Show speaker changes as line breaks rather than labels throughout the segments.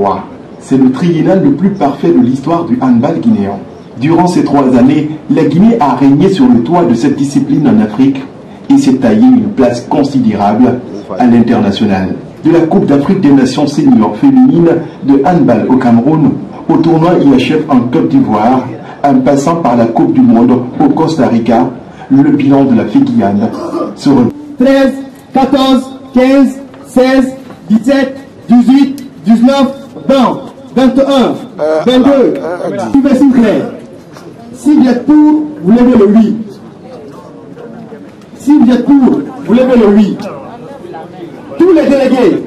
2023. C'est le triennal le plus parfait de l'histoire du handball guinéen. Durant ces 3 années, la Guinée a régné sur le toit de cette discipline en Afrique et s'est taillé une place considérable à l'international. De la Coupe d'Afrique des Nations seniors féminines de handball au Cameroun, au tournoi IHF en Côte d'Ivoire, en passant par la Coupe du Monde au Costa Rica, le bilan de la Guyane se retrouve.
13, 14, 15, 16, 17, 18, 19, 20, 21, 22, s'il clair. Si vous êtes pour, vous levez le oui. Si vous êtes pour, vous levez le oui. Tous les délégués.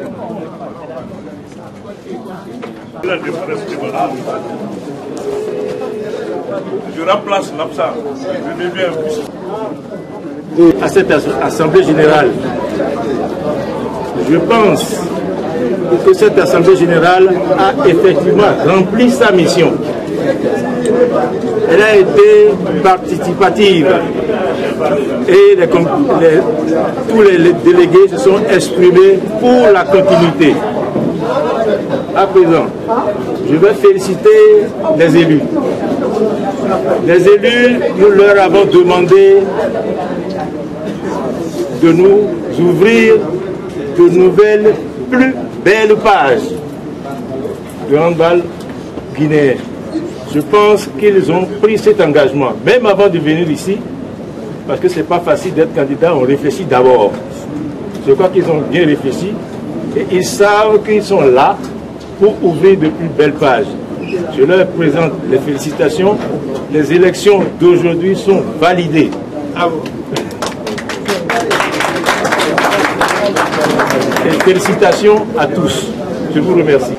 Je remplace l'absent. Je deviens vice.
À cette assemblée générale, je pense que cette assemblée générale a effectivement rempli sa mission. Elle a été participative et tous les délégués se sont exprimés pour la continuité. À présent, je vais féliciter les élus. Les élus, nous leur avons demandé de nous ouvrir de nouvelles, plus belles pages de handball guinéen. Je pense qu'ils ont pris cet engagement, même avant de venir ici, parce que ce n'est pas facile d'être candidat, on réfléchit d'abord. Je crois qu'ils ont bien réfléchi et ils savent qu'ils sont là pour ouvrir de plus belles pages. Je leur présente les félicitations. Les élections d'aujourd'hui sont validées. Et félicitations à tous. Je vous remercie.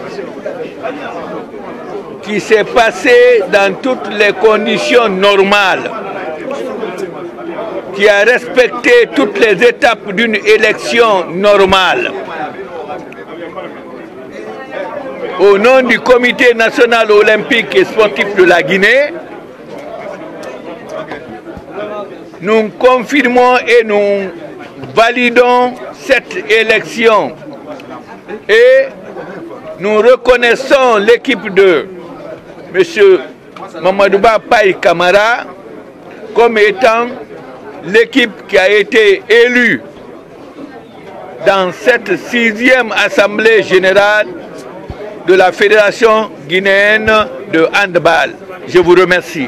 Qui s'est passé dans toutes les conditions normales, qui a respecté toutes les étapes d'une élection normale. Au nom du Comité national olympique et sportif de la Guinée, nous confirmons et nous validons cette élection et nous reconnaissons l'équipe de M. Mamadouba Paye Camara comme étant l'équipe qui a été élue dans cette 6e assemblée générale de la Fédération guinéenne de handball. Je vous remercie.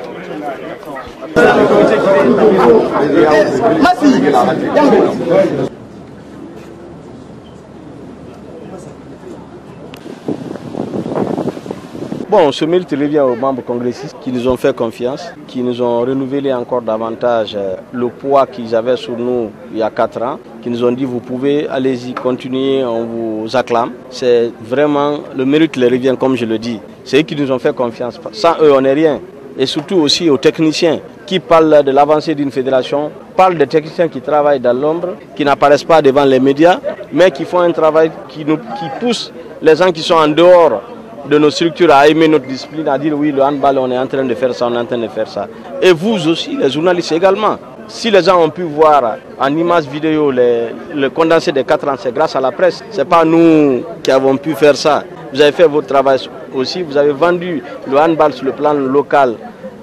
Bon, ce mérite revient aux membres congressistes qui nous ont fait confiance, qui nous ont renouvelé encore davantage le poids qu'ils avaient sur nous il y a 4 ans, qui nous ont dit vous pouvez, allez-y, continuer, on vous acclame. C'est vraiment, le mérite les revient comme je le dis. C'est eux qui nous ont fait confiance. Sans eux, on n'est rien. Et surtout aussi aux techniciens qui parlent de l'avancée d'une fédération, parlent des techniciens qui travaillent dans l'ombre, qui n'apparaissent pas devant les médias, mais qui font un travail qui pousse les gens qui sont en dehors de nos structures à aimer notre discipline, à dire oui, le handball, on est en train de faire ça, on est en train de faire ça. Et vous aussi, les journalistes également. Si les gens ont pu voir en images vidéo le condensé des 4 ans, c'est grâce à la presse. Ce n'est pas nous qui avons pu faire ça. Vous avez fait votre travail aussi, vous avez vendu le handball sur le plan local,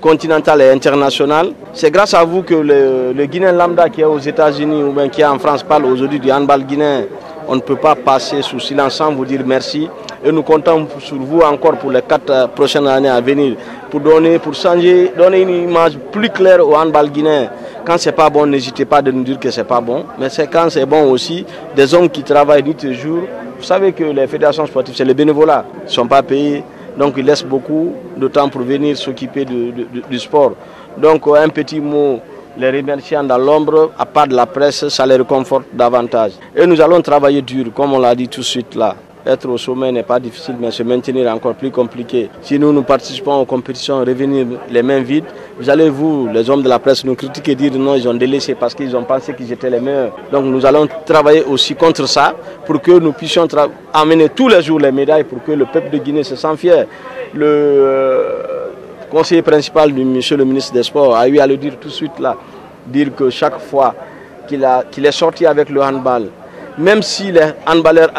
continental et international. C'est grâce à vous que le Guinéen lambda qui est aux États-Unis ou bien qui est en France parle aujourd'hui du handball guinéen. On ne peut pas passer sous silence sans vous dire merci. Et nous comptons sur vous encore pour les 4 prochaines années à venir pour changer, donner une image plus claire au handball guinéen. Quand c'est pas bon, n'hésitez pas de nous dire que c'est pas bon. Mais c'est quand c'est bon aussi, des hommes qui travaillent nuit et jour. Vous savez que les fédérations sportives, c'est le bénévolat. Ils ne sont pas payés. Donc ils laissent beaucoup de temps pour venir s'occuper du sport. Donc un petit mot, les remerciant dans l'ombre, à part de la presse, ça les réconforte davantage. Et nous allons travailler dur, comme on l'a dit tout de suite là. Être au sommet n'est pas difficile, mais se maintenir est encore plus compliqué. Si nous participons aux compétitions, revenir les mains vides, vous allez, vous, les hommes de la presse, nous critiquer et dire non, ils ont délaissé parce qu'ils ont pensé qu'ils étaient les meilleurs. Donc nous allons travailler aussi contre ça pour que nous puissions amener tous les jours les médailles pour que le peuple de Guinée se sente fier. Le conseiller principal du monsieur le ministre des Sports a eu à le dire tout de suite là, dire que chaque fois qu'il est sorti avec le handball, même si les handballeurs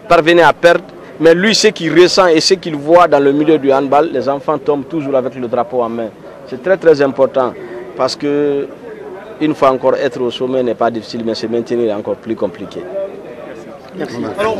parvenaient à perdre, Mais lui, ce qu'il ressent et ce qu'il voit dans le milieu du handball, les enfants tombent toujours avec le drapeau en main. C'est très très important parce que, une fois encore, être au sommet n'est pas difficile, mais se maintenir est encore plus compliqué.
Merci. Alors,